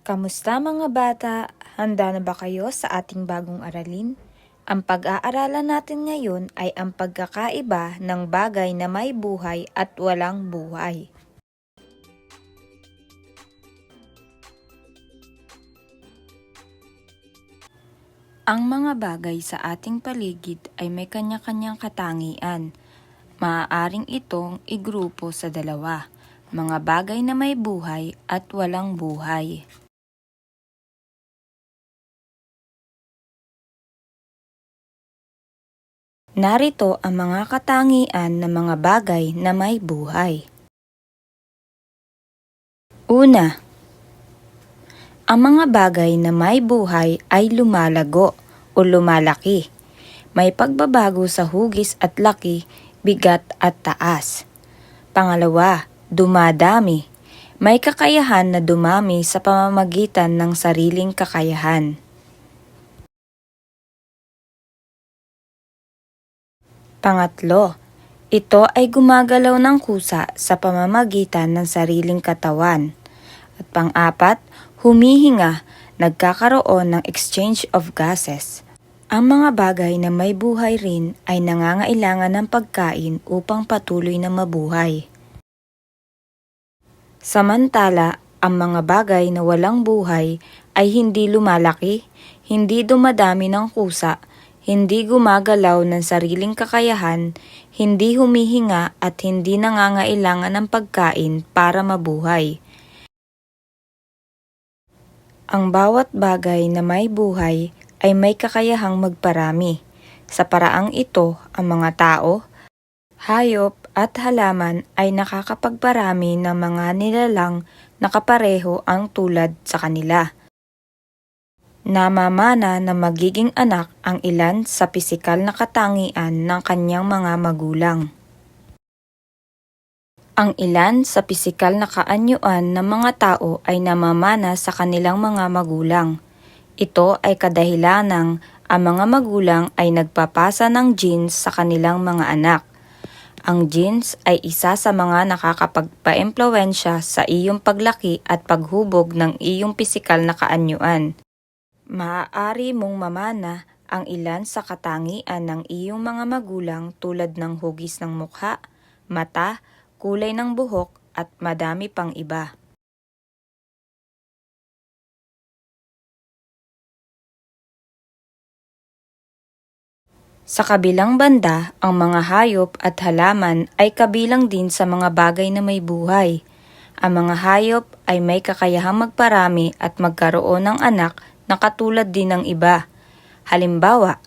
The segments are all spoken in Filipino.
Kamusta mga bata? Handa na ba kayo sa ating bagong aralin? Ang pag-aaralan natin ngayon ay ang pagkakaiba ng bagay na may buhay at walang buhay. Ang mga bagay sa ating paligid ay may kanya-kanyang katangian. Maaaring itong igrupo sa dalawa, mga bagay na may buhay at walang buhay. Narito ang mga katangian ng mga bagay na may buhay. Una, ang mga bagay na may buhay ay lumalago o lumalaki. May pagbabago sa hugis at laki, bigat at taas. Pangalawa, dumadami. May kakayahan na dumami sa pamamagitan ng sariling kakayahan. Pangatlo, ito ay gumagalaw ng kusa sa pamamagitan ng sariling katawan. At pang-apat, humihinga, nagkakaroon ng exchange of gases. Ang mga bagay na may buhay rin ay nangangailangan ng pagkain upang patuloy na mabuhay. Samantala, ang mga bagay na walang buhay ay hindi lumalaki, hindi dumadami ng kusa, hindi gumagalaw ng sariling kakayahan, hindi humihinga at hindi nangangailangan ng pagkain para mabuhay. Ang bawat bagay na may buhay ay may kakayahang magparami. Sa paraang ito, ang mga tao, hayop at halaman ay nakakapagparami ng mga nilalang na kapareho ang tulad sa kanila. Namamana na magiging anak ang ilan sa pisikal na katangian ng kanyang mga magulang. Ang ilan sa pisikal na kaanyuan ng mga tao ay namamana sa kanilang mga magulang. Ito ay kadahilanang ang mga magulang ay nagpapasa ng genes sa kanilang mga anak. Ang genes ay isa sa mga nakakapagpa-impluwensya sa iyong paglaki at paghubog ng iyong pisikal na kaanyuan. Maaari mong mamana ang ilan sa katangian ng iyong mga magulang tulad ng hugis ng mukha, mata, kulay ng buhok at madami pang iba. Sa kabilang banda, ang mga hayop at halaman ay kabilang din sa mga bagay na may buhay. Ang mga hayop ay may kakayahang magparami at magkaroon ng anak na katulad din ng iba. Halimbawa,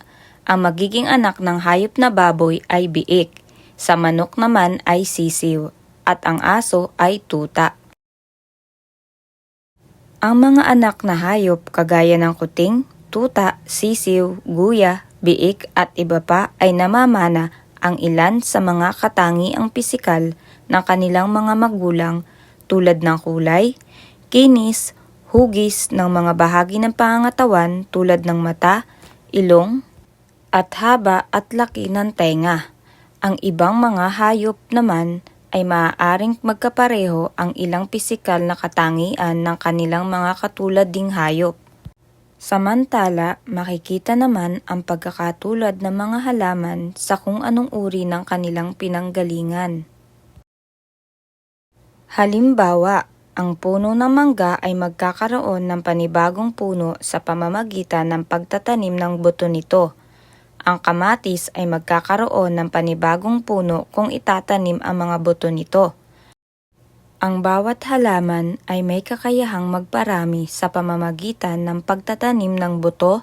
ang magiging anak ng hayop na baboy ay biik, sa manok naman ay sisiw, at ang aso ay tuta. Ang mga anak na hayop kagaya ng kuting, tuta, sisiw, guya, biik at iba pa ay namamana ang ilan sa mga katangiang pisikal ng kanilang mga magulang tulad ng kulay, kinis, hugis ng mga bahagi ng pangangatawan tulad ng mata, ilong, at haba at laki ng tenga. Ang ibang mga hayop naman ay maaaring magkapareho ang ilang pisikal na katangian ng kanilang mga katulad ding hayop. Samantala, makikita naman ang pagkakatulad ng mga halaman sa kung anong uri ng kanilang pinanggalingan. Halimbawa, ang puno ng mangga ay magkakaroon ng panibagong puno sa pamamagitan ng pagtatanim ng buto nito. Ang kamatis ay magkakaroon ng panibagong puno kung itatanim ang mga buto nito. Ang bawat halaman ay may kakayahang magparami sa pamamagitan ng pagtatanim ng buto,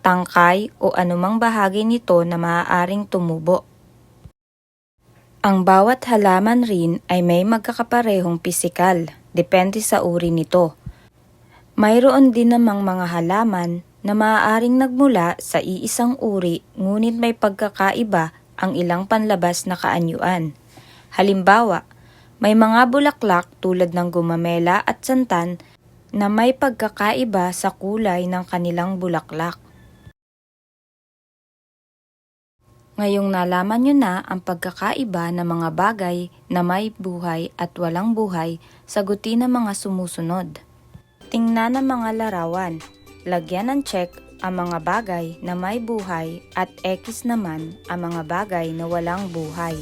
tangkay o anumang bahagi nito na maaaring tumubo. Ang bawat halaman rin ay may magkakaparehong pisikal, depende sa uri nito. Mayroon din namang mga halaman na maaaring nagmula sa iisang uri ngunit may pagkakaiba ang ilang panlabas na kaanyuan. Halimbawa, may mga bulaklak tulad ng gumamela at santan na may pagkakaiba sa kulay ng kanilang bulaklak. Ngayong nalaman nyo na ang pagkakaiba ng mga bagay na may buhay at walang buhay, sagutin ang mga sumusunod. Tingnan ang mga larawan. Lagyan ng check ang mga bagay na may buhay at X naman ang mga bagay na walang buhay.